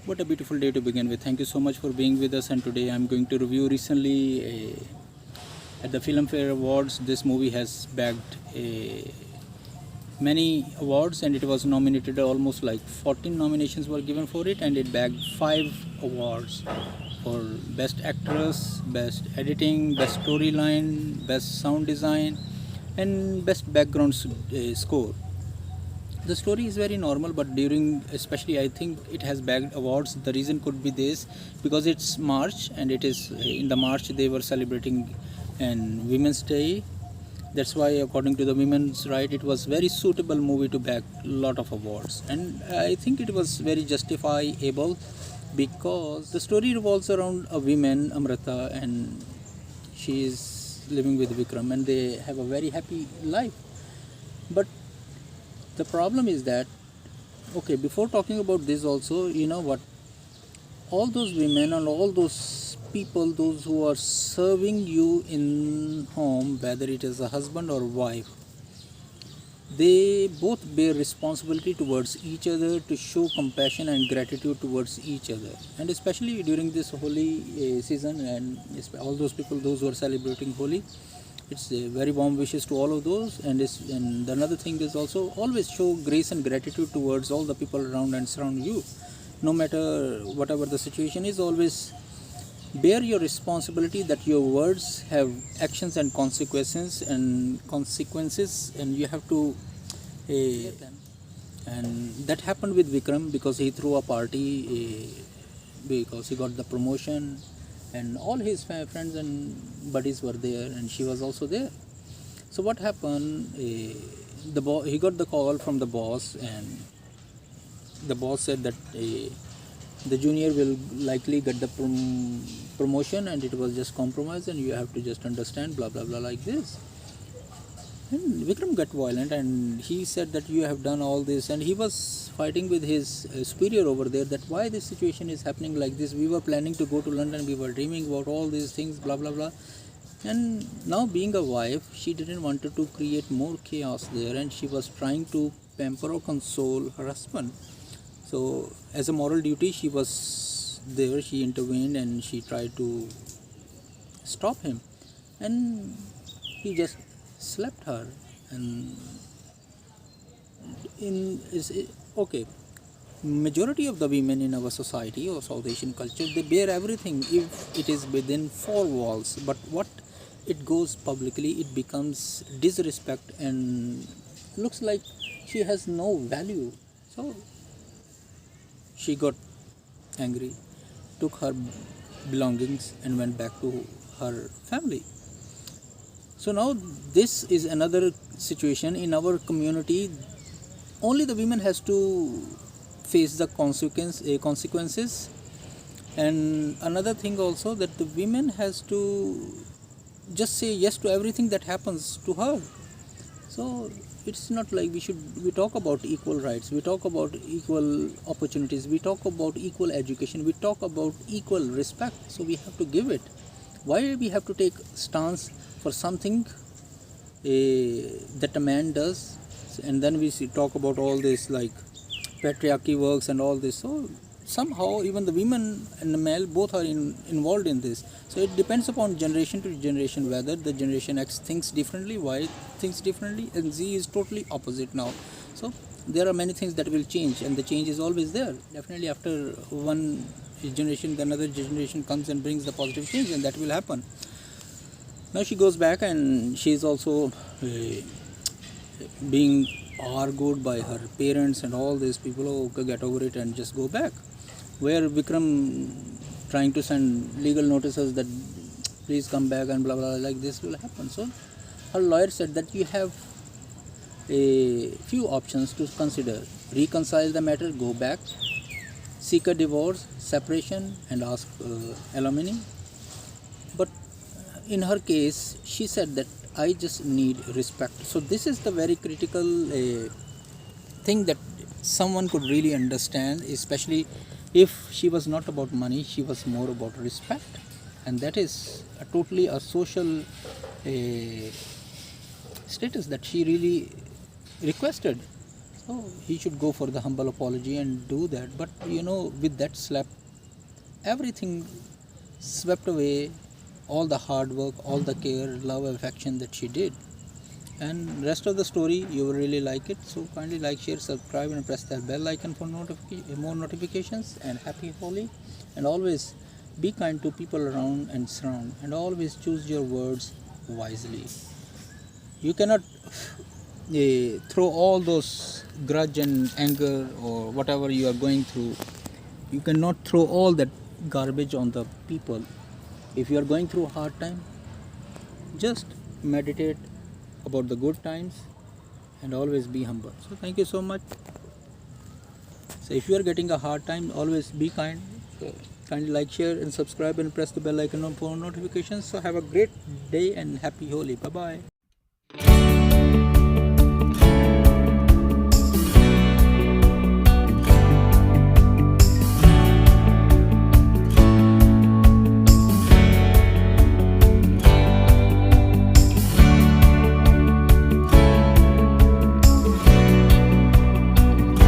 What a beautiful day to begin with. Thank you so much for being with us. And today I'm going to review recently at the Filmfare Awards. This movie has bagged many awards and it was nominated, almost like 14 nominations were given for it, and it bagged 5 awards for Best Actress, Best Editing, Best Storyline, Best Sound Design, and Best Background Score. The story is very normal, but especially I think it has bagged awards. The reason could be this, because it's March and it is in the March they were celebrating an Women's Day. That's why, according to the women's right, it was very suitable movie to bag a lot of awards, and I think it was very justifiable because the story revolves around a woman, Amrita, and she is living with Vikram and they have a very happy life. But the problem is that, okay, before talking about this also, you know what, all those women and all those people, those who are serving you in home, whether it is a husband or wife, they both bear responsibility towards each other to show compassion and gratitude towards each other. And especially during this holy season, and all those people, those who are celebrating Holi, it's a very warm wishes to all of those. And another thing is also, always show grace and gratitude towards all the people around and surround you. No matter whatever the situation is, always bear your responsibility that your words have actions and consequences, and you have to bear them. And that happened with Vikram, because he threw a party because he got the promotion, and all his friends and buddies were there, and she was also there. So what happened, he got the call from the boss, and the boss said that the junior will likely get the promotion, and it was just compromise, and you have to just understand, blah blah blah, like this. And Vikram got violent, and he said that you have done all this, and he was fighting with his superior over there, that why this situation is happening like this. We were planning to go to London, we were dreaming about all these things, blah blah blah. And now, being a wife, she didn't want to create more chaos there, and she was trying to pamper or console her husband. So as a moral duty, she was there, she intervened, and she tried to stop him, and he just slapped her. And okay, majority of the women in our society or South Asian culture, they bear everything if it is within 4 walls, but what it goes publicly, it becomes disrespect and looks like she has no value. So she got angry, took her belongings, and went back to her family. So now this is another situation in our community. Only the women has to face the consequences. And another thing also, that the women has to just say yes to everything that happens to her. So it's not like we talk about equal rights, we talk about equal opportunities, we talk about equal education, we talk about equal respect. So we have to give it. Why we have to take stance for something that a man does, and then we talk about all this like patriarchy works and all this. So somehow even the women and the male both are involved in this. So it depends upon generation to generation whether the generation X thinks differently, Y thinks differently, and Z is totally opposite now. So there are many things that will change, and the change is always there. Definitely after one generation, the another generation comes and brings the positive change, and that will happen. Now she goes back, and she is also being argued by her parents and all these people. Oh, get over it and just go back. Where Vikram trying to send legal notices that please come back and blah blah, like this will happen. So her lawyer said that you have a few options to consider: reconcile the matter, go back, seek a divorce, separation, and ask alimony. But in her case, she said that I just need respect. So this is the very critical thing that someone could really understand, especially if she was not about money, she was more about respect. And that is totally a social status that she really requested. Oh, he should go for the humble apology and do that. But with that slap, everything swept away, all the hard work, all the care, love, affection that she did. And rest of the story, you will really like it. So kindly like, share, subscribe, and press that bell icon for more notifications. And happy Holi. And always be kind to people around and surround. And always choose your words wisely. You cannot throw all those grudge and anger or whatever you are going through. You cannot throw all that garbage on the people. If you are going through a hard time, just meditate about the good times and always be humble. So thank you so much. So if you are getting a hard time, always be kind. So kindly like, share, and subscribe, and press the bell icon for notifications. So have a great day and happy Holi. Bye bye.